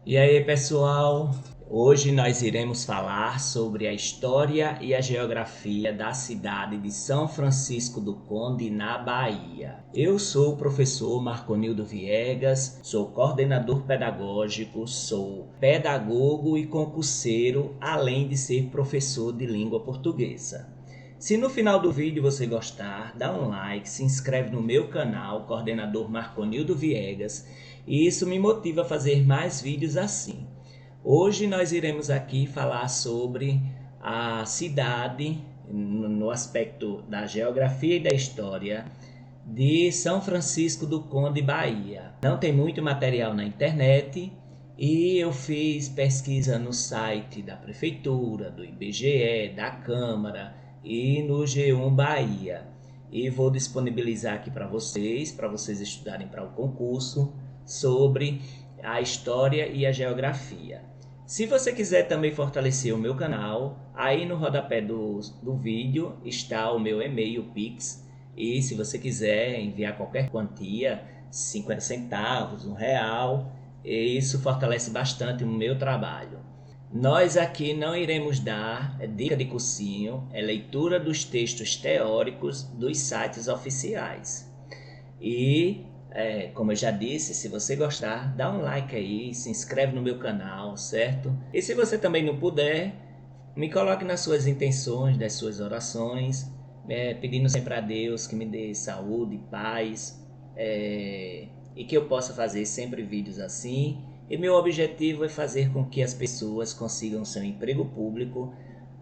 E aí, pessoal? Hoje nós iremos falar sobre a história e a geografia da cidade de São Francisco do Conde, na Bahia. Eu sou o professor Marconildo Viegas, sou coordenador pedagógico, sou pedagogo e concurseiro, além de ser professor de língua portuguesa. Se no final do vídeo você gostar, dá um like, se inscreve no meu canal, coordenador Marconildo Viegas, e isso me motiva a fazer mais vídeos assim. Hoje nós iremos aqui falar sobre a cidade, no aspecto da geografia e da história, de São Francisco do Conde, Bahia. Não tem muito material na internet e eu fiz pesquisa no site da prefeitura, do IBGE, da Câmara e no G1 Bahia. E vou disponibilizar aqui para vocês estudarem para o concurso sobre a história e a geografia. Se você quiser também fortalecer o meu canal, aí no rodapé do vídeo está o meu e-mail Pix. E se você quiser enviar qualquer quantia, 50 centavos, R$ 1, isso fortalece bastante o meu trabalho. Nós aqui não iremos dar dica de cursinho, é leitura dos textos teóricos dos sites oficiais. E, como eu já disse, se você gostar, dá um like aí, se inscreve no meu canal, certo? E se você também não puder, me coloque nas suas intenções, das suas orações, pedindo sempre a Deus que me dê saúde, paz, e que eu possa fazer sempre vídeos assim. E meu objetivo é fazer com que as pessoas consigam seu emprego público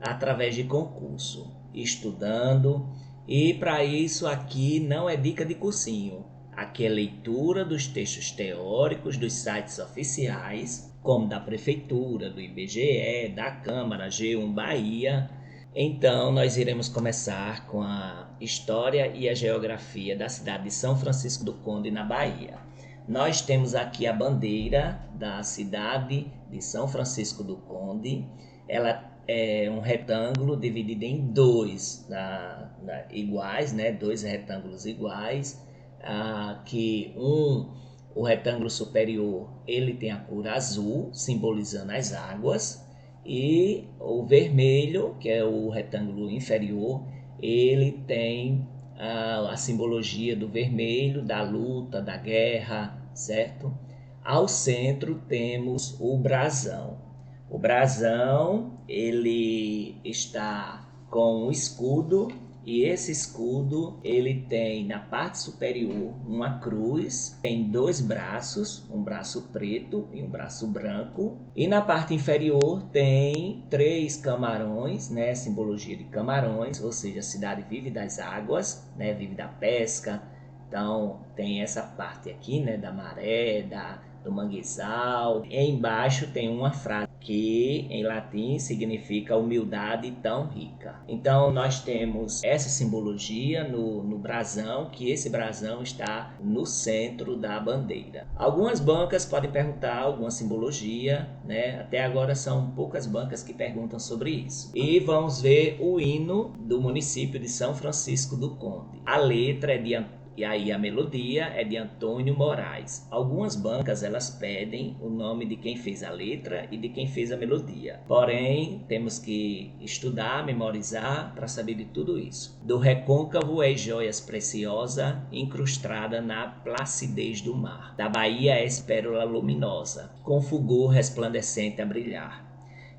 através de concurso, estudando. E para isso aqui não é dica de cursinho, aqui é leitura dos textos teóricos dos sites oficiais, como da Prefeitura, do IBGE, da Câmara, G1 Bahia. Então nós iremos começar com a história e a geografia da cidade de São Francisco do Conde, na Bahia. Nós temos aqui a bandeira da cidade de São Francisco do Conde. Ela é um retângulo dividido em dois iguais, né? Dois retângulos iguais. O retângulo superior ele tem a cor azul, simbolizando as águas, e o vermelho, que é o retângulo inferior, ele tem a simbologia do vermelho, da luta, da guerra, certo? Ao centro temos o brasão. O brasão ele está com um escudo, e esse escudo ele tem na parte superior uma cruz, tem dois braços, um braço preto e um braço branco, e na parte inferior tem três camarões, né, simbologia de camarões, ou seja, a cidade vive das águas, né, vive da pesca. Então tem essa parte aqui, né, da maré, do manguezal. E embaixo tem uma frase que em latim significa humildade tão rica. Então nós temos essa simbologia no brasão, que esse brasão está no centro da bandeira. Algumas bancas podem perguntar alguma simbologia, né? Até agora são poucas bancas que perguntam sobre isso. E vamos ver o hino do município de São Francisco do Conde. A letra é e aí a melodia é de Antônio Moraes. Algumas bancas elas pedem o nome de quem fez a letra e de quem fez a melodia. Porém, temos que estudar, memorizar para saber de tudo isso. Do recôncavo é joias preciosa, incrustada na placidez do mar. Da Bahia és pérola luminosa, com fulgor resplandecente a brilhar.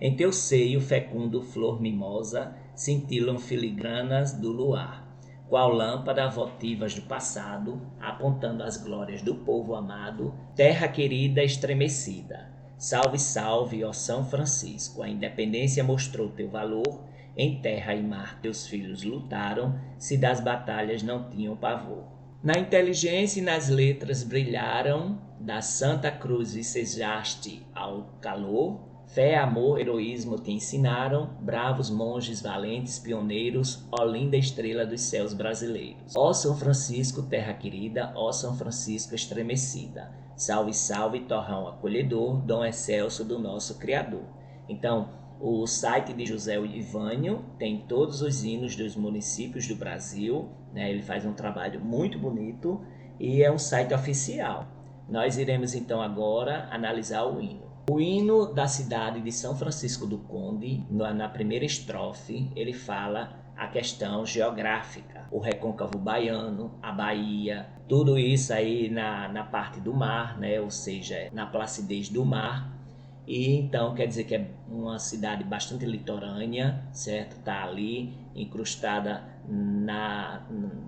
Em teu seio fecundo flor mimosa, cintilam filigranas do luar. Qual lâmpada votivas do passado, apontando as glórias do povo amado, terra querida estremecida. Salve, salve, ó São Francisco, a independência mostrou teu valor, em terra e mar teus filhos lutaram, se das batalhas não tinham pavor. Na inteligência e nas letras brilharam, da Santa Cruz vicejaste ao calor, fé, amor, heroísmo te ensinaram, bravos monges, valentes pioneiros, ó linda estrela dos céus brasileiros. Ó São Francisco, terra querida, ó São Francisco estremecida. Salve, salve, torrão acolhedor, dom excelso do nosso Criador. Então, o site de José Ivânio tem todos os hinos dos municípios do Brasil, né? Ele faz um trabalho muito bonito e é um site oficial. Nós iremos então agora analisar o hino. O hino da cidade de São Francisco do Conde, na primeira estrofe, ele fala a questão geográfica, o recôncavo baiano, a Bahia, tudo isso aí na parte do mar, né? Ou seja, na placidez do mar. E então quer dizer que é uma cidade bastante litorânea, certo? Está ali incrustada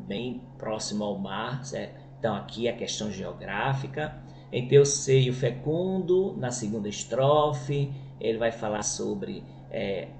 bem próximo ao mar, certo? Então aqui é a questão geográfica. Em teu seio fecundo, na segunda estrofe, ele vai falar sobre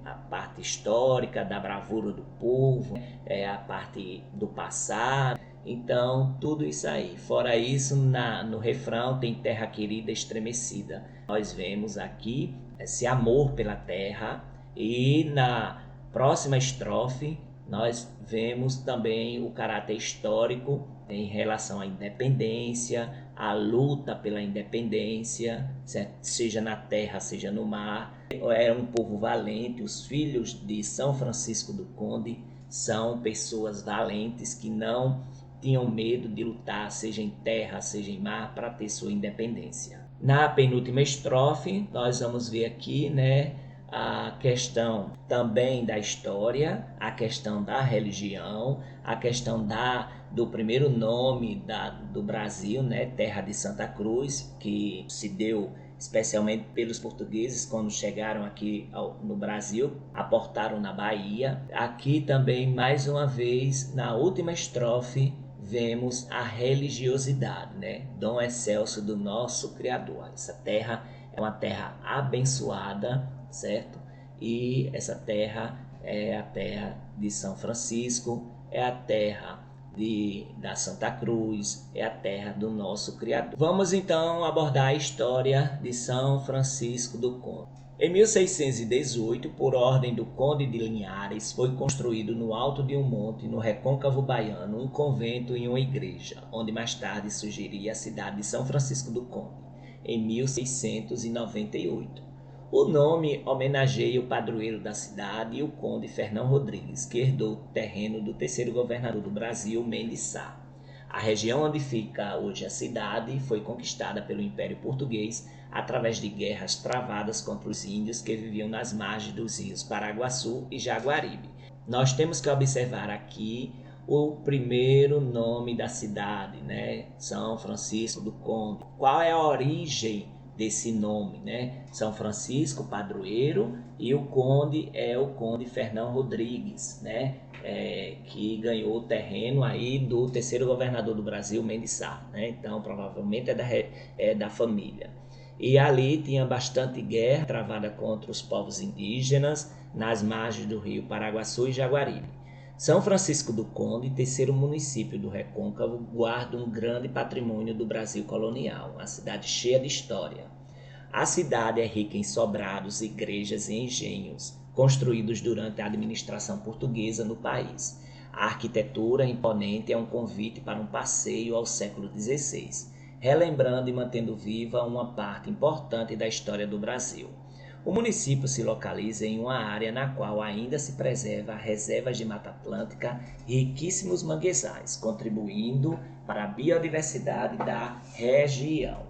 a parte histórica da bravura do povo, a parte do passado. Então, tudo isso aí. Fora isso, no refrão tem terra querida estremecida. Nós vemos aqui esse amor pela terra, e na próxima estrofe nós vemos também o caráter histórico em relação à independência, a luta pela independência, certo? Seja na terra, seja no mar. Era um povo valente. Os filhos de São Francisco do Conde são pessoas valentes que não tinham medo de lutar, seja em terra, seja em mar, para ter sua independência. Na penúltima estrofe, nós vamos ver aqui, né, a questão também da história, a questão da religião, a questão do primeiro nome do Brasil, né, Terra de Santa Cruz, que se deu especialmente pelos portugueses quando chegaram aqui no Brasil, aportaram na Bahia. Aqui também, mais uma vez, na última estrofe, vemos a religiosidade, né? Dom excelso do nosso Criador. Essa terra é uma terra abençoada, certo? E essa terra é a terra de São Francisco, é a terra da Santa Cruz, é a terra do nosso Criador. Vamos então abordar a história de São Francisco do Conde. Em 1618, por ordem do Conde de Linhares, foi construído no alto de um monte, no recôncavo baiano, um convento e uma igreja, onde mais tarde surgiria a cidade de São Francisco do Conde, em 1698. O nome homenageia o padroeiro da cidade e o conde Fernão Rodrigues, que herdou o terreno do terceiro governador do Brasil, Mendes Sá. A região onde fica hoje a cidade foi conquistada pelo Império Português através de guerras travadas contra os índios que viviam nas margens dos rios Paraguaçu e Jaguaribe. Nós temos que observar aqui o primeiro nome da cidade, né? São Francisco do Conde. Qual é a origem desse nome, né? São Francisco, padroeiro, e o conde é o conde Fernão Rodrigues, né? Que ganhou o terreno aí do terceiro governador do Brasil, Mendes Sá, né? Então provavelmente é da família. E ali tinha bastante guerra travada contra os povos indígenas nas margens do rio Paraguaçu e Jaguaribe. São Francisco do Conde, terceiro município do Recôncavo, guarda um grande patrimônio do Brasil colonial, uma cidade cheia de história. A cidade é rica em sobrados, igrejas e engenhos, construídos durante a administração portuguesa no país. A arquitetura imponente é um convite para um passeio ao século XVI, relembrando e mantendo viva uma parte importante da história do Brasil. O município se localiza em uma área na qual ainda se preserva reservas de Mata Atlântica e riquíssimos manguezais, contribuindo para a biodiversidade da região.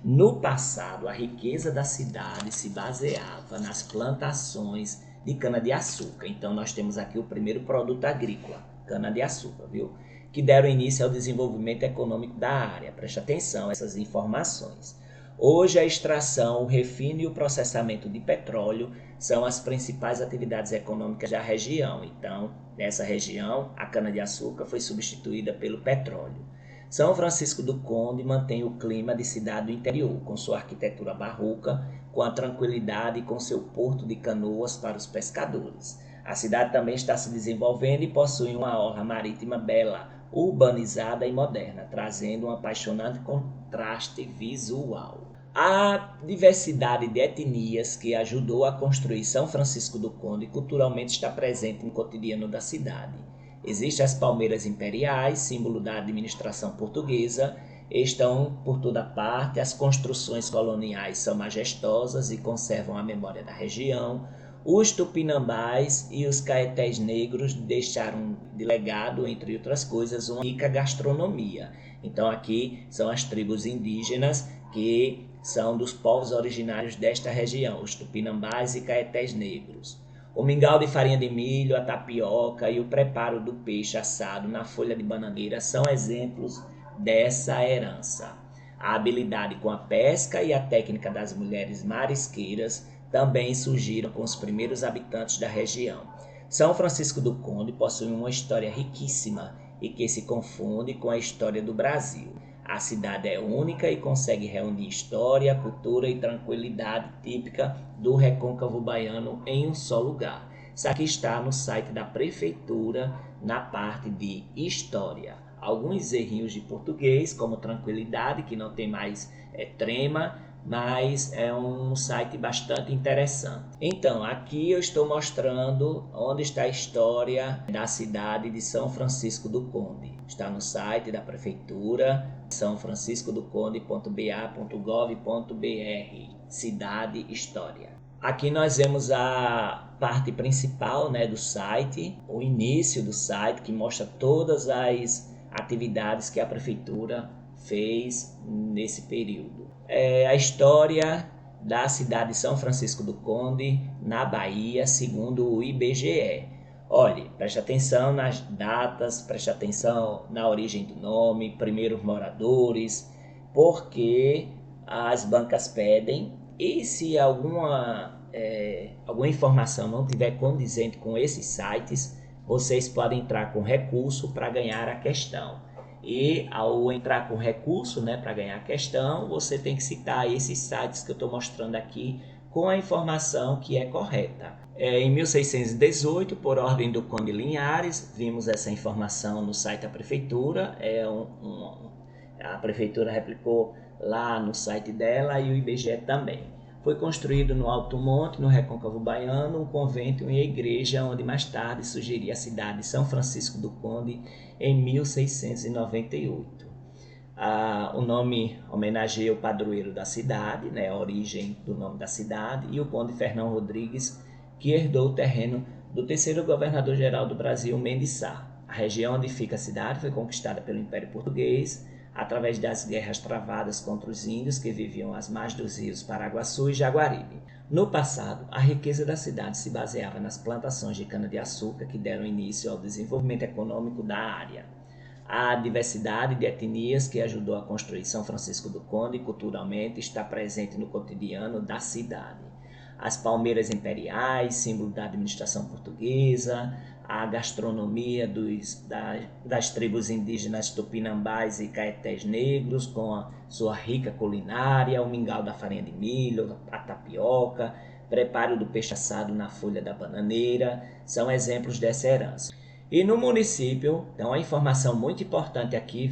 No passado, a riqueza da cidade se baseava nas plantações de cana-de-açúcar. Então, nós temos aqui o primeiro produto agrícola, cana-de-açúcar, viu? Que deram início ao desenvolvimento econômico da área. Preste atenção a essas informações. Hoje, a extração, o refino e o processamento de petróleo são as principais atividades econômicas da região. Então, nessa região, a cana-de-açúcar foi substituída pelo petróleo. São Francisco do Conde mantém o clima de cidade do interior, com sua arquitetura barroca, com a tranquilidade e com seu porto de canoas para os pescadores. A cidade também está se desenvolvendo e possui uma orla marítima bela, urbanizada e moderna, trazendo um apaixonante contraste visual. A diversidade de etnias que ajudou a construir São Francisco do Conde culturalmente está presente no cotidiano da cidade. Existem as palmeiras imperiais, símbolo da administração portuguesa, estão por toda parte, as construções coloniais são majestosas e conservam a memória da região. Os tupinambás e os caetés negros deixaram de legado, entre outras coisas, uma rica gastronomia. Então aqui são as tribos indígenas que são dos povos originários desta região, os tupinambás e caetés negros. O mingau de farinha de milho, a tapioca e o preparo do peixe assado na folha de bananeira são exemplos dessa herança. A habilidade com a pesca e a técnica das mulheres marisqueiras também surgiram com os primeiros habitantes da região. São Francisco do Conde possui uma história riquíssima e que se confunde com a história do Brasil. A cidade é única e consegue reunir história, cultura e tranquilidade típica do recôncavo baiano em um só lugar. Isso aqui está no site da prefeitura, na parte de história. Alguns errinhos de português, como tranquilidade, que não tem mais trema, mas é um site bastante interessante. Então, aqui eu estou mostrando onde está a história da cidade de São Francisco do Conde. Está no site da prefeitura, sãofranciscodoconde.ba.gov.br, Cidade História. Aqui nós vemos a parte principal, do site, o início do site, que mostra todas as atividades que a prefeitura fez nesse período. A história da cidade de São Francisco do Conde, na Bahia, segundo o IBGE. Olhe, preste atenção nas datas, preste atenção na origem do nome, primeiros moradores, porque as bancas pedem, e se alguma informação não tiver condizente com esses sites, vocês podem entrar com recurso para ganhar a questão. E ao entrar com recurso, para ganhar a questão, você tem que citar esses sites que eu estou mostrando aqui com a informação que é correta. Em 1618, por ordem do Conde Linhares, vimos essa informação no site da prefeitura. A prefeitura replicou lá no site dela e o IBGE também. Foi construído no Alto Monte, no Recôncavo Baiano, um convento e uma igreja, onde mais tarde surgiria a cidade de São Francisco do Conde, em 1698. O nome homenageia o padroeiro da cidade, a origem do nome da cidade, e o conde Fernão Rodrigues, que herdou o terreno do terceiro governador-geral do Brasil, Mendes Sá. A região onde fica a cidade foi conquistada pelo Império Português, através das guerras travadas contra os índios que viviam às margens dos rios Paraguaçu e Jaguaribe. No passado, a riqueza da cidade se baseava nas plantações de cana-de-açúcar que deram início ao desenvolvimento econômico da área. A diversidade de etnias que ajudou a construir São Francisco do Conde culturalmente está presente no cotidiano da cidade. As palmeiras imperiais, símbolo da administração portuguesa, a gastronomia das tribos indígenas tupinambás e caetés negros, com a sua rica culinária, o mingau da farinha de milho, a tapioca, preparo do peixe assado na folha da bananeira, são exemplos dessa herança. E no município, então a informação muito importante aqui,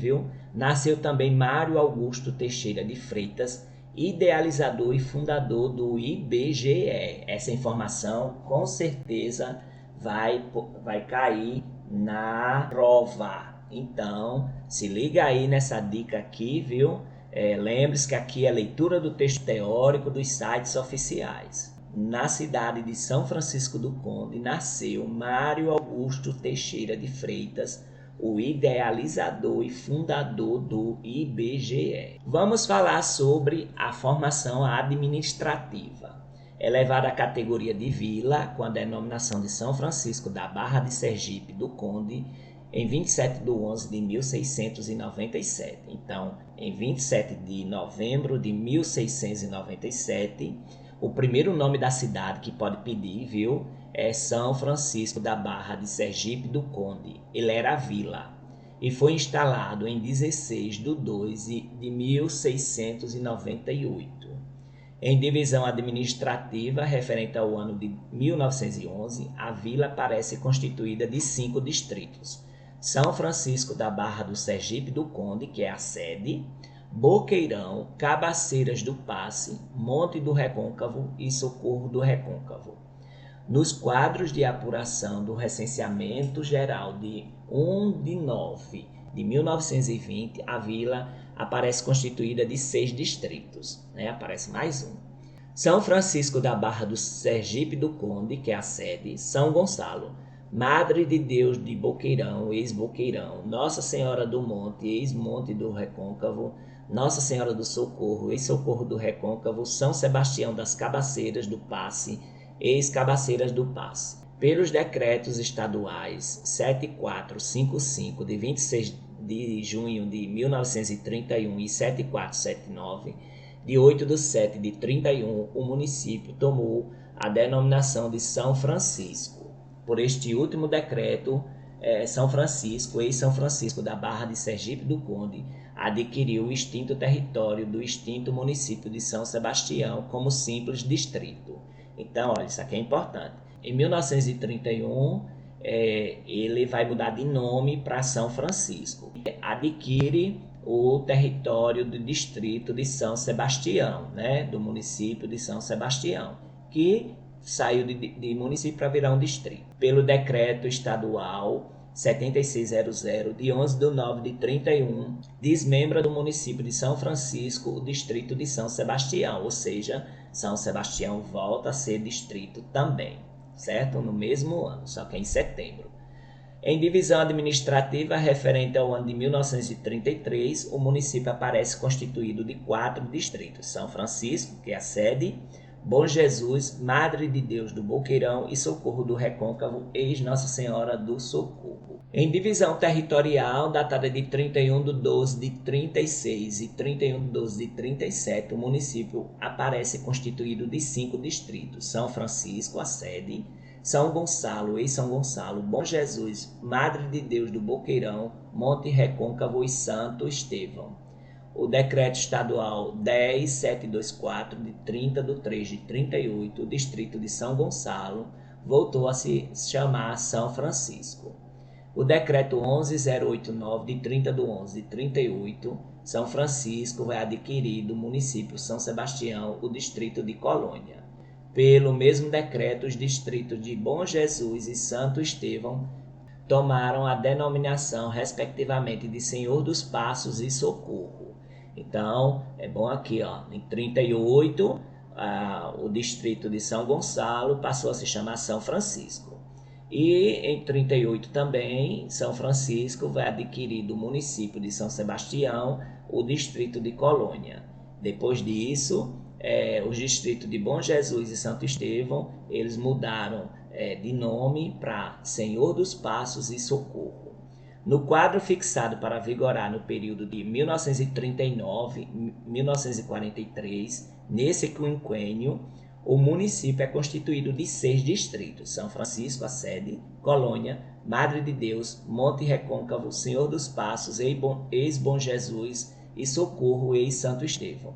nasceu também Mário Augusto Teixeira de Freitas, idealizador e fundador do IBGE. Essa informação com certeza vai cair na prova. Então, se liga aí nessa dica aqui, lembre-se que aqui é leitura do texto teórico dos sites oficiais. Na cidade de São Francisco do Conde nasceu Mário Augusto Teixeira de Freitas, o idealizador e fundador do IBGE. Vamos falar sobre a formação administrativa. Elevada à categoria de vila, com a denominação de São Francisco da Barra de Sergipe do Conde, em 27 de 11 de 1697. Então, em 27 de novembro de 1697, o primeiro nome da cidade que pode pedir, é São Francisco da Barra de Sergipe do Conde. Ele era vila e foi instalado em 16 de 2 de 1698. Em divisão administrativa, referente ao ano de 1911, a vila parece constituída de 5 distritos. São Francisco da Barra do Sergipe do Conde, que é a sede, Boqueirão, Cabaceiras do Passe, Monte do Recôncavo e Socorro do Recôncavo. Nos quadros de apuração do Recenseamento Geral de 1 de 9 de 1920, a vila aparece constituída de 6 distritos, aparece mais um. São Francisco da Barra do Sergipe do Conde, que é a sede, São Gonçalo, Madre de Deus de Boqueirão, ex-Boqueirão, Nossa Senhora do Monte, ex-Monte do Recôncavo, Nossa Senhora do Socorro e Socorro do Recôncavo, São Sebastião das Cabaceiras do Passe, ex-Cabaceiras do Passe. Pelos decretos estaduais 7455 de 26 de junho de 1931 e 7479, de 8/7 de 31, o município tomou a denominação de São Francisco. Por este último decreto, São Francisco, ex-São Francisco da Barra de Sergipe do Conde, adquiriu o extinto território do extinto município de São Sebastião como simples distrito. Então, olha, isso aqui é importante. Em 1931, ele vai mudar de nome para São Francisco. Adquire o território do distrito de São Sebastião, né, do município de São Sebastião, que saiu de município para virar um distrito. Pelo decreto estadual 7600, de 11/9 de 31, desmembra do município de São Francisco o distrito de São Sebastião, ou seja, São Sebastião volta a ser distrito também, certo? No mesmo ano, só que em setembro. Em divisão administrativa referente ao ano de 1933, o município aparece constituído de 4 distritos: São Francisco, que é a sede, Bom Jesus, Madre de Deus do Boqueirão e Socorro do Recôncavo, ex-Nossa Senhora do Socorro. Em divisão territorial, datada de 31/12 de 36 e 31/12 de 37, o município aparece constituído de 5 distritos: São Francisco, a sede, São Gonçalo, ex-São Gonçalo, Bom Jesus, Madre de Deus do Boqueirão, Monte Recôncavo e Santo Estevão. O decreto estadual 10724 de 30/3 de 38, o distrito de São Gonçalo, voltou a se chamar São Francisco. O decreto 11089 de 30/11 de 38, São Francisco vai adquirir do município São Sebastião o distrito de Colônia. Pelo mesmo decreto, os distritos de Bom Jesus e Santo Estevão tomaram a denominação, respectivamente, de Senhor dos Passos e Socorro. Então, é bom aqui, ó, em 38, o distrito de São Gonçalo passou a se chamar São Francisco. E em 38 também, São Francisco vai adquirir do município de São Sebastião o distrito de Colônia. Depois disso, os distritos de Bom Jesus e Santo Estevão, eles mudaram de nome para Senhor dos Passos e Socorro. No quadro fixado para vigorar no período de 1939-1943, nesse quinquênio, o município é constituído de 6 distritos: São Francisco, a sede, Colônia, Madre de Deus, Monte Recôncavo, Senhor dos Passos, ex-Bom Jesus e Socorro, ex-Santo Estevão.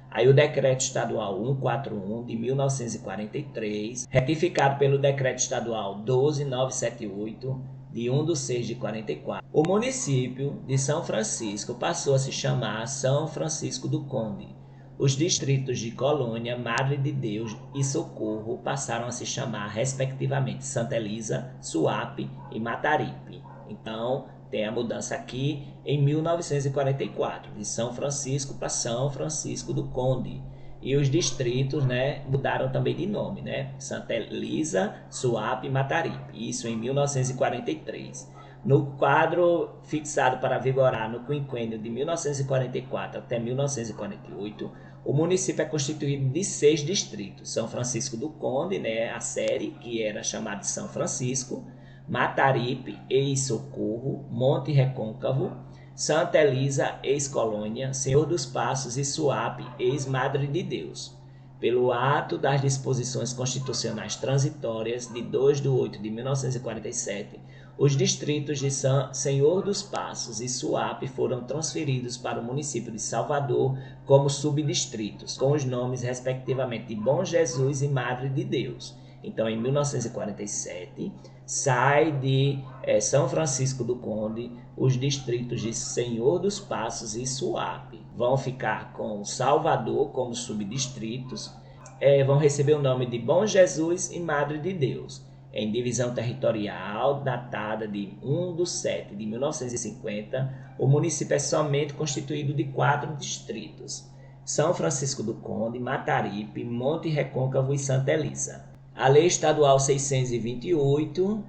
Aí o decreto estadual 141 de 1943, retificado pelo decreto estadual 12978, de 1/6 de 44, o município de São Francisco passou a se chamar São Francisco do Conde. Os distritos de Colônia, Madre de Deus e Socorro passaram a se chamar, respectivamente, Santa Elisa, Suape e Mataripe. Então, tem a mudança aqui em 1944, de São Francisco para São Francisco do Conde. E os distritos, né, mudaram também de nome, né? Santa Elisa, Suape e Mataripe. Isso em 1943. No quadro fixado para vigorar no quinquênio de 1944 até 1948, o município é constituído de 6 distritos: São Francisco do Conde, né, a série, que era chamada de São Francisco, Mataripe, ex-Socorro, Monte Recôncavo, Santa Elisa, ex-Colônia, Senhor dos Passos e Suape, ex-Madre de Deus. Pelo ato das disposições constitucionais transitórias de 2/8 de 1947, os distritos de Senhor dos Passos e Suape foram transferidos para o município de Salvador como subdistritos, com os nomes respectivamente de Bom Jesus e Madre de Deus. Então, em 1947, sai de São Francisco do Conde os distritos de Senhor dos Passos e Suape. Vão ficar com Salvador como subdistritos, vão receber o nome de Bom Jesus e Madre de Deus. Em divisão territorial, datada de 1/7 de 1950, o município é somente constituído de 4 distritos: São Francisco do Conde, Mataripe, Monte Recôncavo e Santa Elisa. A Lei Estadual 628,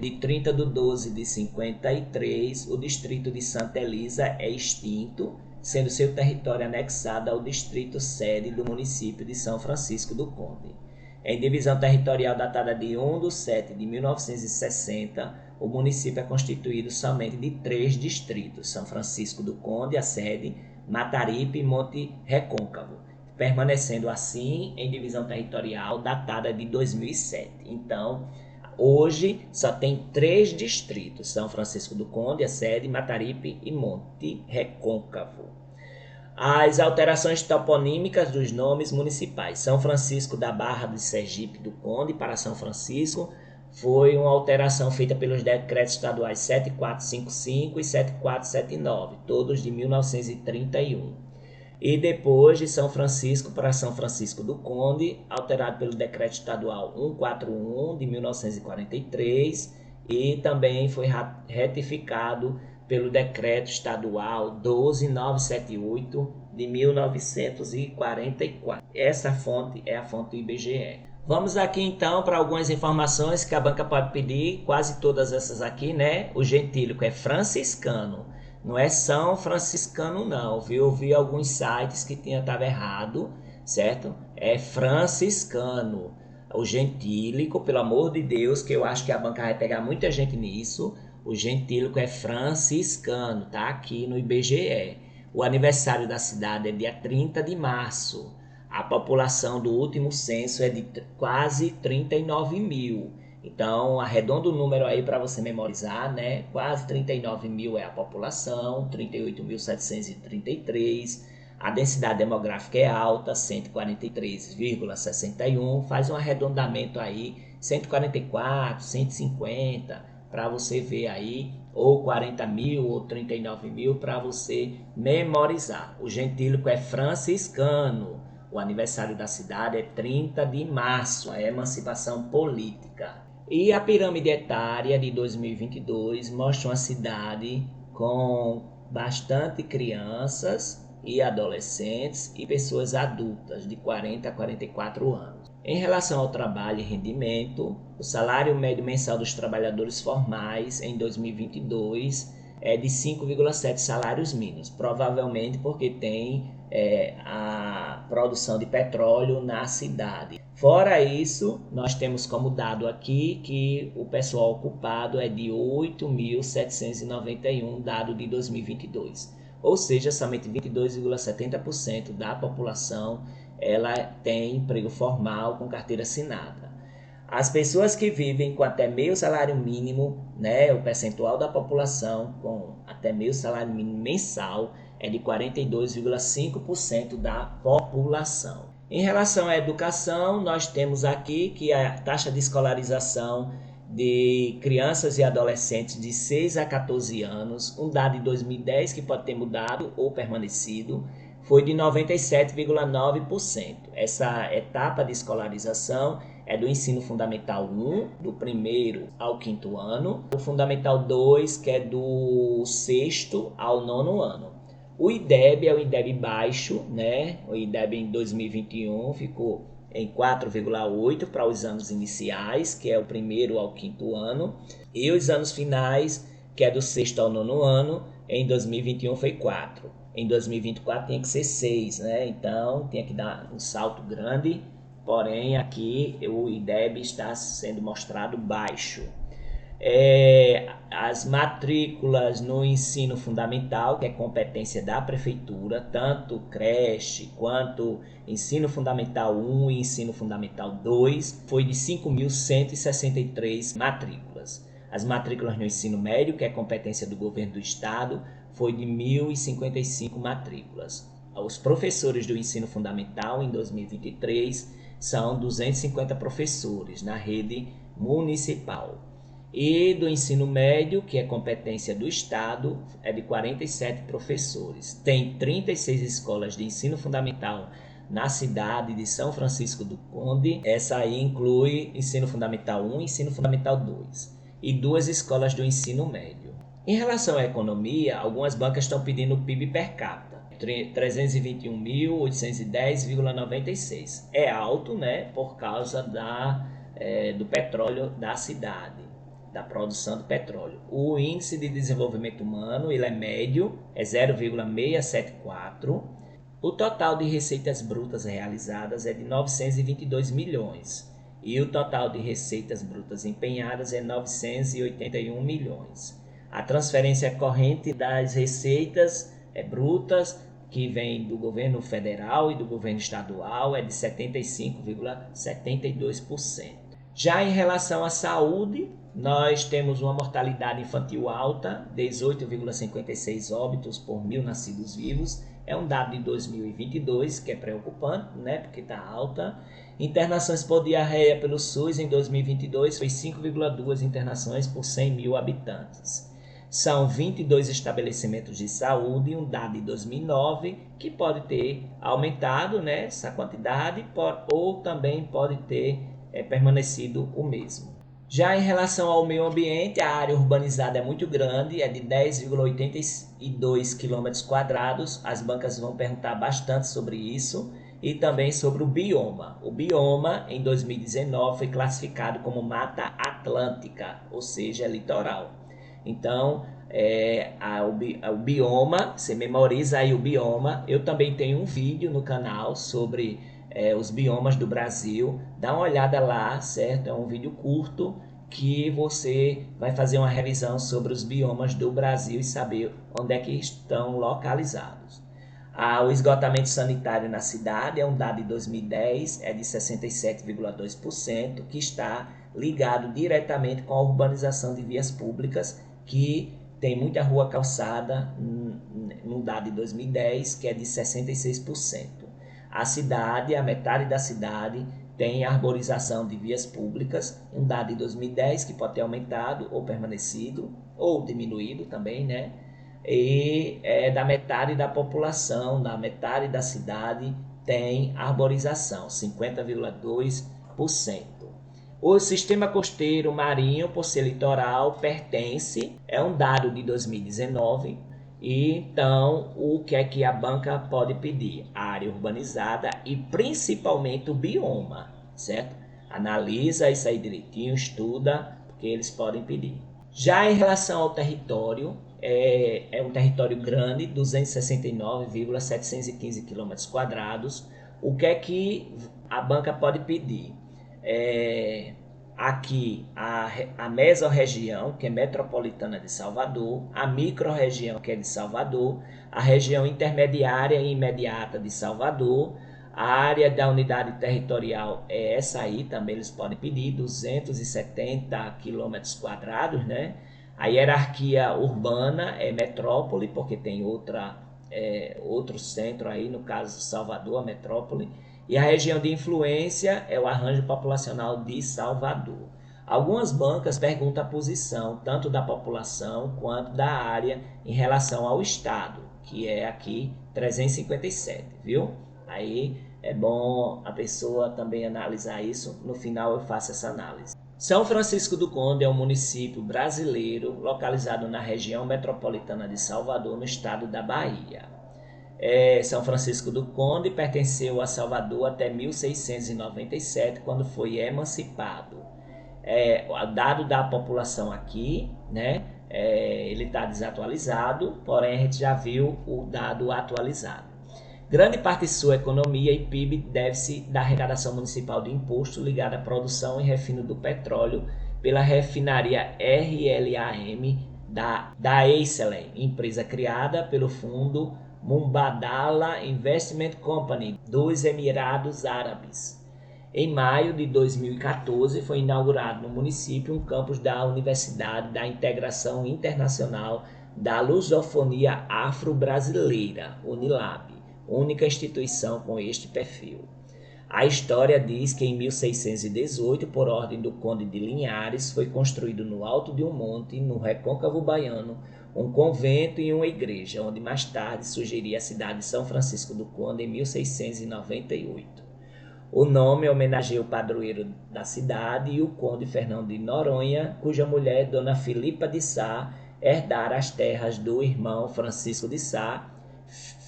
de 30/12 de 53, o distrito de Santa Elisa é extinto, sendo seu território anexado ao distrito sede do município de São Francisco do Conde. Em divisão territorial datada de 1/7/1960, o município é constituído somente de 3 distritos: São Francisco do Conde, a sede, Mataripe e Monte Recôncavo, permanecendo assim em divisão territorial datada de 2007. Então, hoje só tem 3 distritos: São Francisco do Conde, a sede, Mataripe e Monte Recôncavo. As alterações toponímicas dos nomes municipais. São Francisco da Barra de Sergipe do Conde para São Francisco foi uma alteração feita pelos decretos estaduais 7455 e 7479, todos de 1931. E depois de São Francisco para São Francisco do Conde, alterado pelo decreto estadual 141 de 1943 e também foi retificado pelo decreto estadual 12978 de 1944. Essa fonte é a fonte do IBGE. Vamos aqui então para algumas informações que a banca pode pedir, quase todas essas aqui, né? O gentílico é franciscano, não é São Franciscano não, viu? Eu vi alguns sites que estava errado, certo? É franciscano. O gentílico, pelo amor de Deus, que eu acho que a banca vai pegar muita gente nisso. O gentílico é franciscano, tá aqui no IBGE. O aniversário da cidade é dia 30 de março. A população do último censo é de quase 39 mil. Então, arredonda o número aí para você memorizar, né? Quase 39 mil é a população, 38.733. A densidade demográfica é alta, 143,61. Faz um arredondamento aí, 144, 150, para você ver aí, ou 40 mil ou 39 mil, para você memorizar. O gentílico é franciscano. O aniversário da cidade é 30 de março, a emancipação política. E a pirâmide etária de 2022 mostra uma cidade com bastante crianças e adolescentes e pessoas adultas de 40 a 44 anos. Em relação ao trabalho e rendimento, o salário médio mensal dos trabalhadores formais em 2022 é de 5,7 salários mínimos, provavelmente porque tem a produção de petróleo na cidade. Fora isso, nós temos como dado aqui que o pessoal ocupado é de 8.791, dado de 2022. Ou seja, somente 22,70% da população ela tem emprego formal com carteira assinada. As pessoas que vivem com até meio salário mínimo, né, o percentual da população com até meio salário mínimo mensal é de 42,5% da população. Em relação à educação, nós temos aqui que a taxa de escolarização de crianças e adolescentes de 6 a 14 anos, um dado de 2010 que pode ter mudado ou permanecido, foi de 97,9%. Essa etapa de escolarização é do ensino fundamental 1, do 1º ao 5º ano, o fundamental 2, que é do 6º ao 9º ano. O IDEB é o IDEB baixo, né? O IDEB em 2021 ficou em 4,8 para os anos iniciais, que é o 1º ao 5º ano, e os anos finais, que é do 6º ao 9º ano, em 2021 foi 4. Em 2024 tinha que ser 6, né? Então tinha que dar um salto grande, porém aqui o IDEB está sendo mostrado baixo. As matrículas no ensino fundamental, que é competência da prefeitura, tanto creche quanto ensino fundamental 1 e ensino fundamental 2, foi de 5.163 matrículas. As matrículas no ensino médio, que é competência do governo do estado, foi de 1.055 matrículas. Os professores do ensino fundamental em 2023 são 250 professores na rede municipal. E do ensino médio, que é competência do estado, é de 47 professores. Tem 36 escolas de ensino fundamental na cidade de São Francisco do Conde. Essa aí inclui ensino fundamental 1 e ensino fundamental 2. E 2 escolas do ensino médio. Em relação à economia, algumas bancas estão pedindo o PIB per capita, 321.810,96. É alto, né, por causa do petróleo da cidade. da produção do petróleo. O índice de desenvolvimento humano ele é médio, é 0,674. O total de receitas brutas realizadas é de 922 milhões e o total de receitas brutas empenhadas é 981 milhões. A transferência corrente das receitas brutas que vem do governo federal e do governo estadual é de 75,72%. Já em relação à saúde, nós temos uma mortalidade infantil alta, 18,56 óbitos por 1.000 nascidos vivos. É um dado de 2022, que é preocupante, né, porque está alta. Internações por diarreia pelo SUS em 2022 foi 5,2 internações por 100 mil habitantes. São 22 estabelecimentos de saúde, um dado de 2009, que pode ter aumentado, né, essa quantidade, ou também pode ter permanecido o mesmo. Já em relação ao meio ambiente, a área urbanizada é muito grande, é de 10,82 km². As bancas vão perguntar bastante sobre isso e também sobre o bioma. O bioma, em 2019, foi classificado como Mata Atlântica, ou seja, litoral. Então, o bioma, você memoriza aí o bioma. Eu também tenho um vídeo no canal sobre os biomas do Brasil. Dá uma olhada lá, certo? É um vídeo curto que você vai fazer uma revisão sobre os biomas do Brasil e saber onde é que estão localizados. O esgotamento sanitário na cidade é um dado de 2010, é de 67,2%, que está ligado diretamente com a urbanização de vias públicas, que tem muita rua calçada, no dado de 2010, que é de 66%. A cidade, a metade da cidade, tem arborização de vias públicas, um dado de 2010 que pode ter aumentado ou permanecido, ou diminuído também, né? E da metade da população, da metade da cidade, tem arborização, 50,2%. O sistema costeiro marinho, por ser litoral, pertence, é um dado de 2019, e então o que é que a banca pode pedir? A área urbanizada e principalmente o bioma, certo? Analisa isso aí direitinho, estuda, porque eles podem pedir. Já em relação ao território, é um território grande, 269,715 km². O que é que a banca pode pedir? Aqui a mesorregião, que é metropolitana de Salvador, a microrregião, que é de Salvador, a região intermediária e imediata de Salvador, a área da unidade territorial é essa aí, também eles podem pedir 270 km², né? A hierarquia urbana é metrópole, porque tem outro centro aí, no caso Salvador, a metrópole. E a região de influência é o arranjo populacional de Salvador. Algumas bancas perguntam a posição tanto da população quanto da área em relação ao estado, que é aqui 357, viu? Aí é bom a pessoa também analisar isso, no final eu faço essa análise. São Francisco do Conde é um município brasileiro localizado na região metropolitana de Salvador, no estado da Bahia. São Francisco do Conde pertenceu a Salvador até 1697, quando foi emancipado. O dado da população aqui, né, ele está desatualizado, porém a gente já viu o dado atualizado. Grande parte de sua economia e PIB deve-se da arrecadação municipal de imposto ligado à produção e refino do petróleo pela refinaria RLAM da Acelen, empresa criada pelo fundo Mubadala Investment Company dos Emirados Árabes. Em maio de 2014 foi inaugurado no município um campus da Universidade da Integração Internacional da Lusofonia Afro-Brasileira, Unilab, única instituição com este perfil. A história diz que em 1618, por ordem do Conde de Linhares, foi construído no alto de um monte, no recôncavo baiano, um convento e uma igreja, onde mais tarde surgiria a cidade de São Francisco do Conde em 1698. O nome homenageia o padroeiro da cidade e o conde Fernão de Noronha, cuja mulher, Dona Filipa de Sá, herdara as terras do irmão Francisco de Sá,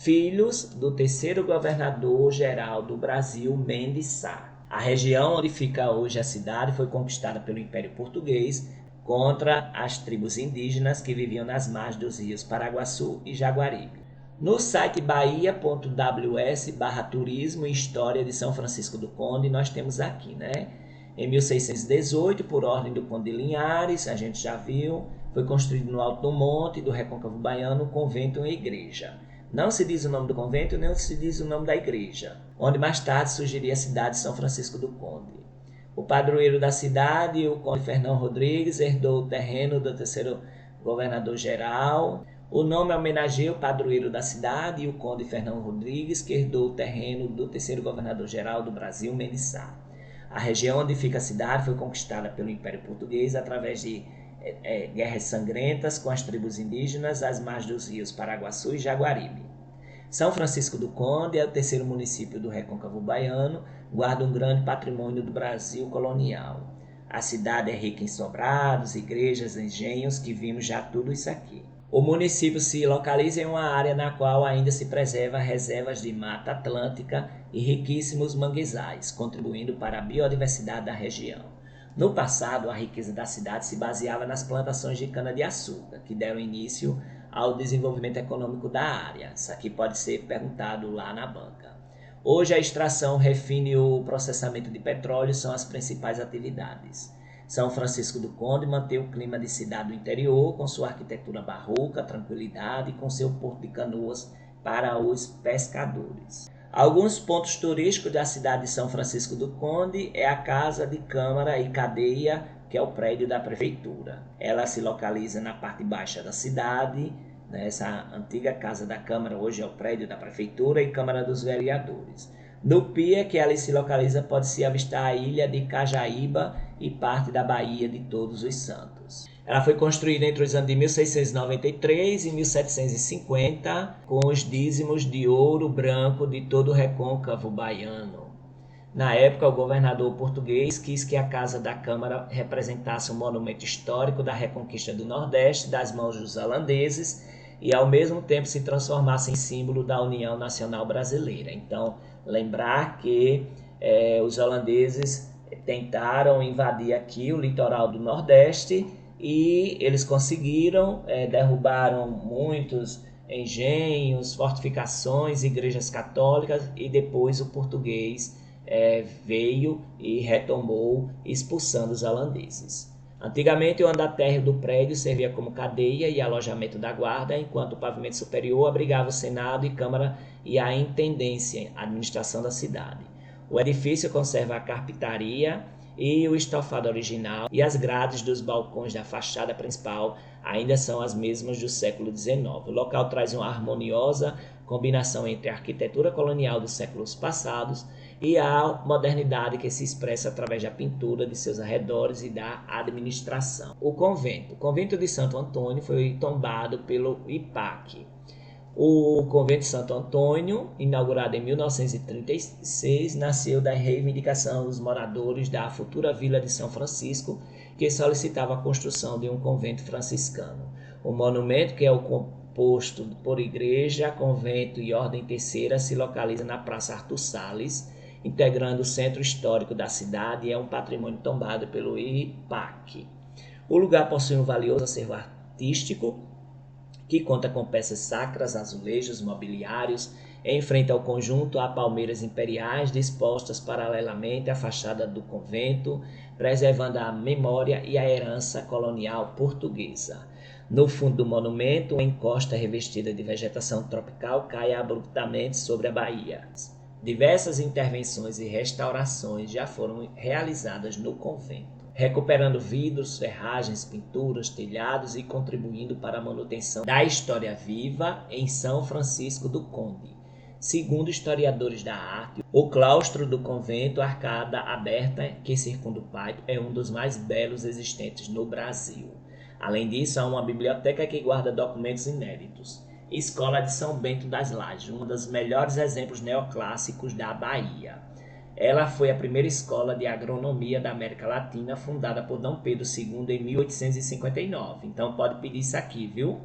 filhos do terceiro governador-geral do Brasil, Mendes Sá. A região onde fica hoje a cidade foi conquistada pelo Império Português contra as tribos indígenas que viviam nas margens dos rios Paraguaçu e Jaguaribe. No site bahia.ws/turismo e história de São Francisco do Conde, nós temos aqui, né? Em 1618, por ordem do Conde de Linhares, a gente já viu, foi construído no alto do monte do Recôncavo Baiano um convento e uma igreja. Não se diz o nome do convento, nem se diz o nome da igreja, onde mais tarde surgiria a cidade de São Francisco do Conde. O padroeiro da cidade, o Conde Fernão Rodrigues, herdou o terreno do terceiro governador-geral. O nome homenageia o padroeiro da cidade e o Conde Fernão Rodrigues, que herdou o terreno do terceiro governador-geral do Brasil, Mendes Sá. A região onde fica a cidade foi conquistada pelo Império Português através de guerras sangrentas com as tribos indígenas às margens dos rios Paraguaçu e Jaguaribe. São Francisco do Conde é o terceiro município do Recôncavo Baiano, guarda um grande patrimônio do Brasil colonial. A cidade é rica em sobrados, igrejas, engenhos, que vimos já tudo isso aqui. O município se localiza em uma área na qual ainda se preserva reservas de mata atlântica e riquíssimos manguezais, contribuindo para a biodiversidade da região. No passado, a riqueza da cidade se baseava nas plantações de cana-de-açúcar, que deram início ao desenvolvimento econômico da área. Isso aqui pode ser perguntado lá na banca. Hoje, a extração, refino e o processamento de petróleo são as principais atividades. São Francisco do Conde mantém o clima de cidade do interior, com sua arquitetura barroca, tranquilidade e com seu porto de canoas para os pescadores. Alguns pontos turísticos da cidade de São Francisco do Conde é a Casa de Câmara e Cadeia, que é o prédio da prefeitura. Ela se localiza na parte baixa da cidade, né? Essa antiga Casa da Câmara hoje é o prédio da prefeitura e Câmara dos Vereadores. No Pia, que ali se localiza, pode-se avistar a ilha de Cajaíba e parte da Baía de Todos os Santos. Ela foi construída entre os anos de 1693 e 1750, com os dízimos de ouro branco de todo o recôncavo baiano. Na época, o governador português quis que a Casa da Câmara representasse um monumento histórico da reconquista do Nordeste das mãos dos holandeses e, ao mesmo tempo, se transformasse em símbolo da União Nacional Brasileira. Então, lembrar que os holandeses tentaram invadir aqui o litoral do Nordeste e eles conseguiram, derrubaram muitos engenhos, fortificações, igrejas católicas e depois o português veio e retomou expulsando os holandeses. Antigamente o andar térreo do prédio servia como cadeia e alojamento da guarda, enquanto o pavimento superior abrigava o Senado e Câmara e a Intendência, a administração da cidade. O edifício conserva a carpintaria e o estofado original, e as grades dos balcões da fachada principal ainda são as mesmas do século XIX. O local traz uma harmoniosa combinação entre a arquitetura colonial dos séculos passados e a modernidade que se expressa através da pintura de seus arredores e da administração. O convento de Santo Antônio foi tombado pelo IPAC. O convento de Santo Antônio, inaugurado em 1936, nasceu da reivindicação dos moradores da futura Vila de São Francisco, que solicitava a construção de um convento franciscano. O monumento, que é o composto por igreja, convento e ordem terceira, se localiza na Praça Arthur Salles, integrando o centro histórico da cidade, e é um patrimônio tombado pelo IPAC. O lugar possui um valioso acervo artístico, que conta com peças sacras, azulejos, mobiliários. Em frente ao conjunto há palmeiras imperiais dispostas paralelamente à fachada do convento, preservando a memória e a herança colonial portuguesa. No fundo do monumento, uma encosta revestida de vegetação tropical cai abruptamente sobre a baía. Diversas intervenções e restaurações já foram realizadas no convento, recuperando vidros, ferragens, pinturas, telhados e contribuindo para a manutenção da história viva em São Francisco do Conde. Segundo historiadores da arte, o claustro do convento, arcada aberta que circunda o pátio, é um dos mais belos existentes no Brasil. Além disso, há uma biblioteca que guarda documentos inéditos. Escola de São Bento das Lajes, um dos melhores exemplos neoclássicos da Bahia. Ela foi a primeira escola de agronomia da América Latina, fundada por Dom Pedro II em 1859. Então pode pedir isso aqui, viu?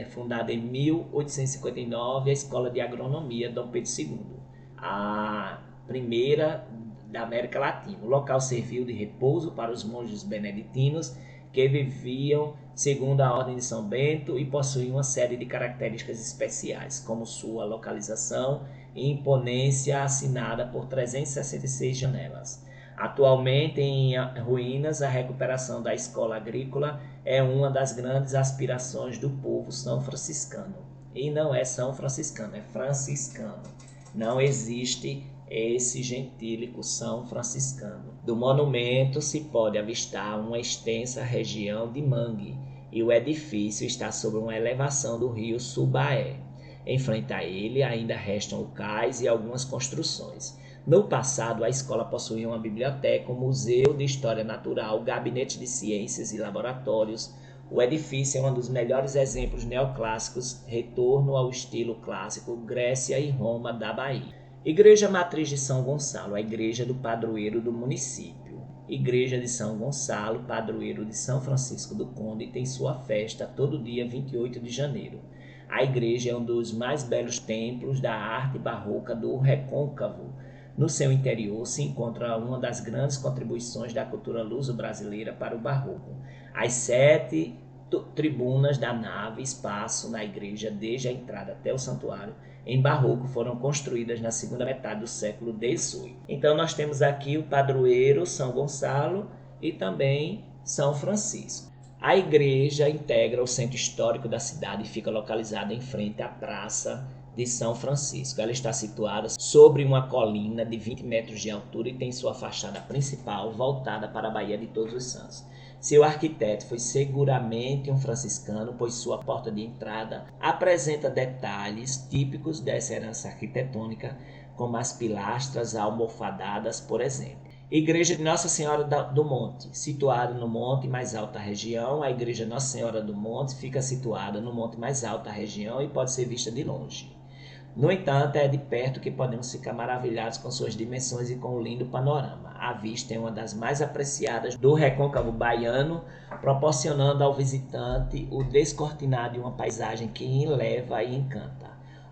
Fundada em 1859, a Escola de Agronomia Dom Pedro II, a primeira da América Latina. O local serviu de repouso para os monges beneditinos que viviam segundo a Ordem de São Bento e possuíam uma série de características especiais, como sua localização e imponência assinada por 366 janelas. Atualmente, em ruínas, a recuperação da escola agrícola é uma das grandes aspirações do povo são franciscano. E não é são franciscano, é franciscano. Não existe esse gentílico São Franciscano. Do monumento se pode avistar uma extensa região de mangue e o edifício está sobre uma elevação do rio Subaé. Em frente a ele ainda restam o cais e algumas construções. No passado, a escola possuía uma biblioteca, um museu de história natural, gabinete de ciências e laboratórios. O edifício é um dos melhores exemplos neoclássicos, retorno ao estilo clássico Grécia e Roma da Bahia. Igreja Matriz de São Gonçalo, a igreja do padroeiro do município. Igreja de São Gonçalo, padroeiro de São Francisco do Conde, tem sua festa todo dia 28 de janeiro. A igreja é um dos mais belos templos da arte barroca do Recôncavo. No seu interior se encontra uma das grandes contribuições da cultura luso-brasileira para o barroco. As 7 tribunas da nave, espaço na igreja desde a entrada até o santuário, em barroco foram construídas na segunda metade do século XVIII. Então nós temos aqui o padroeiro São Gonçalo e também São Francisco. A igreja integra o centro histórico da cidade e fica localizada em frente à Praça de São Francisco. Ela está situada sobre uma colina de 20 metros de altura e tem sua fachada principal voltada para a Baía de Todos os Santos. Seu arquiteto foi seguramente um franciscano, pois sua porta de entrada apresenta detalhes típicos dessa herança arquitetônica, como as pilastras almofadadas, por exemplo. Igreja de Nossa Senhora do Monte, situada no monte mais alto da região. A Igreja Nossa Senhora do Monte fica situada no monte mais alto da região e pode ser vista de longe. No entanto, é de perto que podemos ficar maravilhados com suas dimensões e com o lindo panorama. A vista é uma das mais apreciadas do recôncavo baiano, proporcionando ao visitante o descortinar de uma paisagem que enleva e encanta.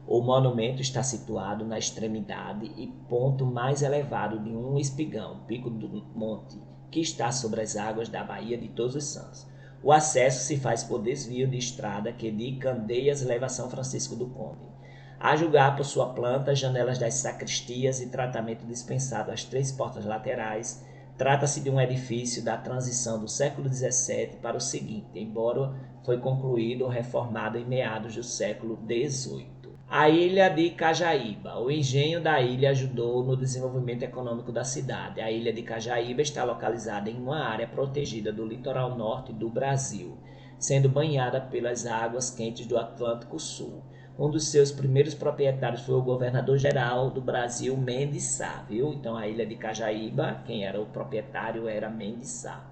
O monumento está situado na extremidade e ponto mais elevado de um espigão, Pico do Monte, que está sobre as águas da Baía de Todos os Santos. O acesso se faz por desvio de estrada que de Candeias leva a São Francisco do Conde. A julgar por sua planta, janelas das sacristias e tratamento dispensado às 3 portas laterais, trata-se de um edifício da transição do século XVII para o seguinte, embora foi concluído ou reformado em meados do século XVIII. A ilha de Cajaíba. O engenho da ilha ajudou no desenvolvimento econômico da cidade. A ilha de Cajaíba está localizada em uma área protegida do litoral norte do Brasil, sendo banhada pelas águas quentes do Atlântico Sul. Um dos seus primeiros proprietários foi o governador-geral do Brasil, Mendes Sá, viu? Então a ilha de Cajaíba, quem era o proprietário era Mendes Sá.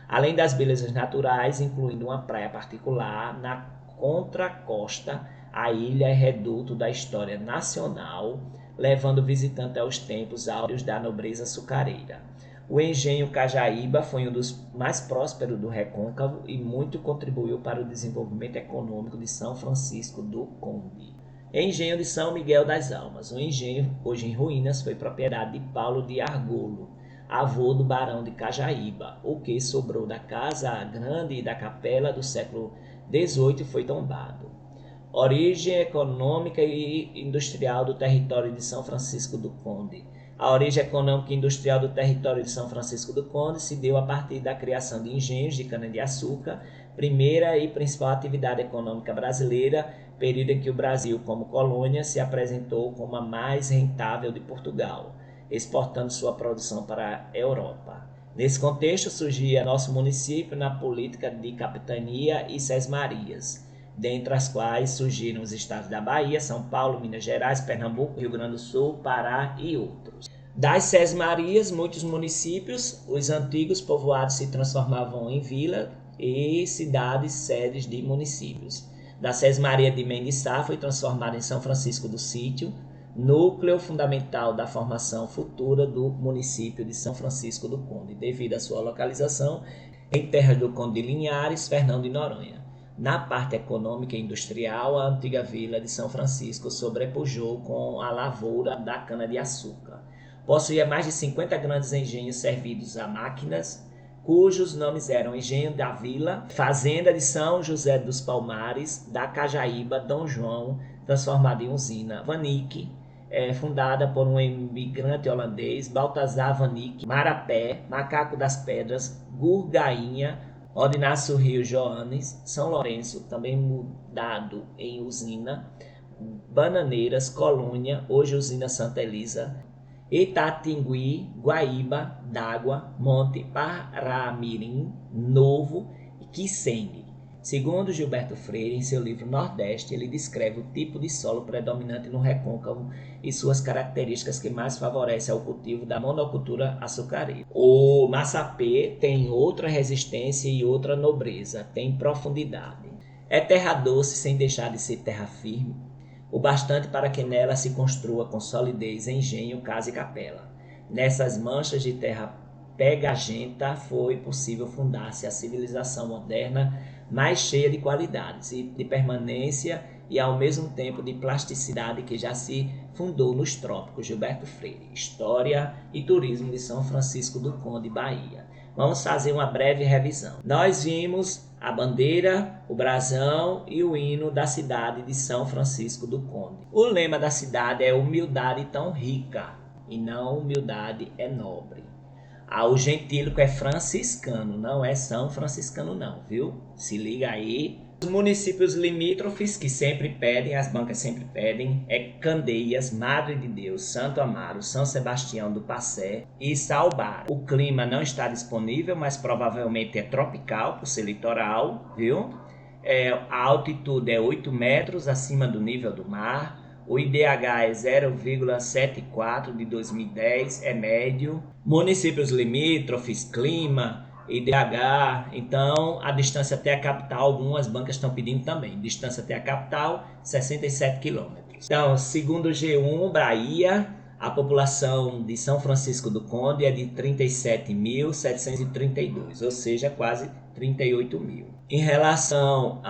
Além das belezas naturais, incluindo uma praia particular, na contracosta, a ilha é reduto da história nacional, levando o visitante aos tempos áureos da nobreza açucareira. O engenho Cajaíba foi um dos mais prósperos do Recôncavo e muito contribuiu para o desenvolvimento econômico de São Francisco do Conde. Engenho de São Miguel das Almas. O engenho, hoje em ruínas, foi propriedade de Paulo de Argolo, avô do barão de Cajaíba. O que sobrou da casa grande e da capela do século XVIII foi tombado. Origem econômica e industrial do território de São Francisco do Conde. A origem econômica e industrial do território de São Francisco do Conde se deu a partir da criação de engenhos de cana-de-açúcar, primeira e principal atividade econômica brasileira, período em que o Brasil, como colônia, se apresentou como a mais rentável de Portugal, exportando sua produção para a Europa. Nesse contexto, surgia nosso município na política de capitania e sesmarias, dentre as quais surgiram os estados da Bahia, São Paulo, Minas Gerais, Pernambuco, Rio Grande do Sul, Pará e outros. Das sesmarias, muitos municípios, os antigos povoados se transformavam em vila e cidades sedes de municípios. Da sesmaria de Mendes Sá foi transformada em São Francisco do Sítio, núcleo fundamental da formação futura do município de São Francisco do Conde, devido à sua localização em terras do Conde de Linhares, Fernando de Noronha. Na parte econômica e industrial, a antiga vila de São Francisco sobrepujou com a lavoura da cana-de-açúcar. Possuía mais de 50 grandes engenhos servidos a máquinas cujos nomes eram Engenho da Vila, Fazenda de São José dos Palmares, da Cajaíba, Dom João, transformada em usina, Vanique, fundada por um imigrante holandês, Baltazar Vanique, Marapé, Macaco das Pedras, Gurgainha, Ordinácio Rio Joanes, São Lourenço, também mudado em usina, Bananeiras, Colônia, hoje usina Santa Elisa, Itatingui, Guaíba d'Água, Monte Paramirim, Novo e Quissengue. Segundo Gilberto Freire, em seu livro Nordeste, ele descreve o tipo de solo predominante no recôncavo e suas características que mais favorecem ao cultivo da monocultura açucareira. O massapê tem outra resistência e outra nobreza, tem profundidade. É terra doce sem deixar de ser terra firme, o bastante para que nela se construa com solidez engenho, casa e capela. Nessas manchas de terra pegagenta foi possível fundar-se a civilização moderna mais cheia de qualidades e de permanência e ao mesmo tempo de plasticidade que já se fundou nos trópicos. Gilberto Freire, História e Turismo de São Francisco do Conde, Bahia. Vamos fazer uma breve revisão. Nós vimos a bandeira, o brasão e o hino da cidade de São Francisco do Conde. O lema da cidade é humildade tão rica, e não humildade é nobre. O gentílico é franciscano, não é São Franciscano não, viu? Se liga aí. Os municípios limítrofes que sempre pedem, as bancas sempre pedem, é Candeias, Madre de Deus, Santo Amaro, São Sebastião do Passé e Salbar. O clima não está disponível, mas provavelmente é tropical, por ser litoral, viu? A altitude é 8 metros acima do nível do mar. O IDH é 0,74 de 2010, é médio. Municípios limítrofes, clima, IDH, então a distância até a capital, algumas bancas estão pedindo também. Distância até a capital, 67 quilômetros. Então, segundo o G1, Bahia, a população de São Francisco do Conde é de 37.732, ou seja, quase 38 mil. Em relação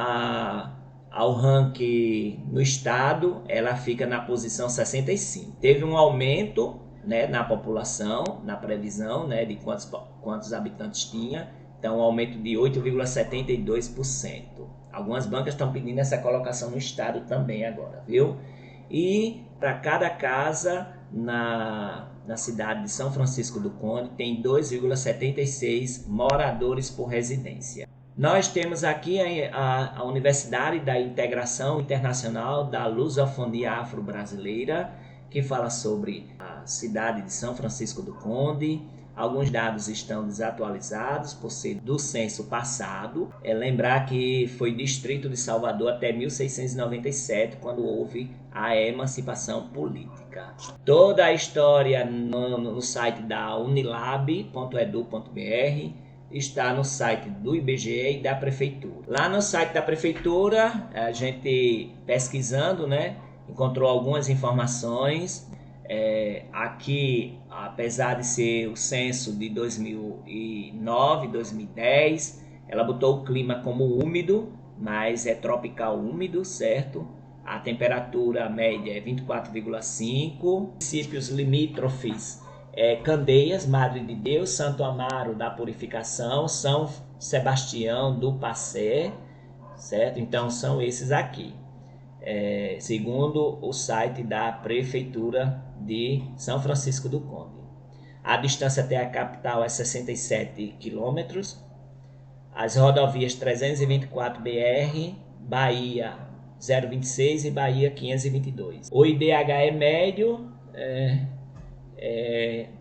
ao ranking no estado, ela fica na posição 65. Teve um aumento, né, na população, na previsão, né, de quantos habitantes tinha, então um aumento de 8,72%. Algumas bancas estão pedindo essa colocação no estado também agora, viu? E para cada casa na cidade de São Francisco do Conde tem 2,76 moradores por residência. Nós temos aqui a Universidade da Integração Internacional da Lusofonia Afro-Brasileira, que fala sobre a cidade de São Francisco do Conde. Alguns dados estão desatualizados por ser do censo passado. Lembrar que foi distrito de Salvador até 1697, quando houve a emancipação política. Toda a história no site da unilab.edu.br, está no site do IBGE e da Prefeitura. Lá no site da Prefeitura, a gente pesquisando, né, encontrou algumas informações. Aqui, apesar de ser o censo de 2009, 2010, ela botou o clima como úmido, mas é tropical úmido, certo? A temperatura média é 24,5. Municípios limítrofes Candeias, Madre de Deus, Santo Amaro da Purificação, São Sebastião do Passé, certo? Então são esses aqui, segundo o site da Prefeitura de São Francisco do Conde. A distância até a capital é 67 quilômetros. As rodovias 324 BR, Bahia 026 e Bahia 522. O IDH é médio,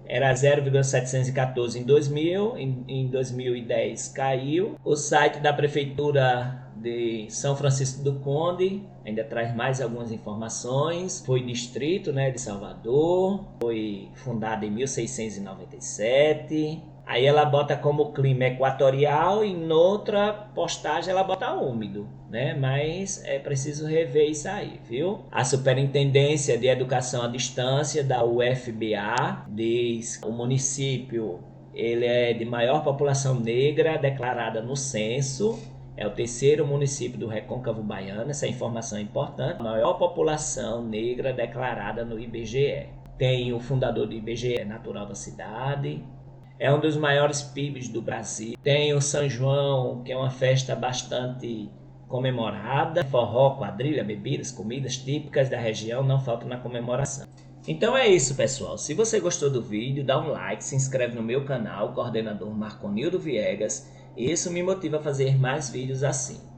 era 0,714 em 2000, em 2010 caiu. O site da Prefeitura de São Francisco do Conde ainda traz mais algumas informações. Foi distrito, né, de Salvador, foi fundado em 1697. Aí ela bota como clima equatorial e noutra postagem ela bota úmido, né? Mas é preciso rever isso aí, viu? A Superintendência de Educação à Distância da UFBA diz que o município ele é de maior população negra declarada no censo. É o terceiro município do Recôncavo Baiano, essa informação é importante. A maior população negra declarada no IBGE. Tem o fundador do IBGE natural da cidade. é um dos maiores PIBs do Brasil. Tem o São João, que é uma festa bastante comemorada. Forró, quadrilha, bebidas, comidas típicas da região não faltam na comemoração. Então é isso, pessoal. Se você gostou do vídeo, dá um like, se inscreve no meu canal, coordenador Marconildo Viegas. Isso me motiva a fazer mais vídeos assim.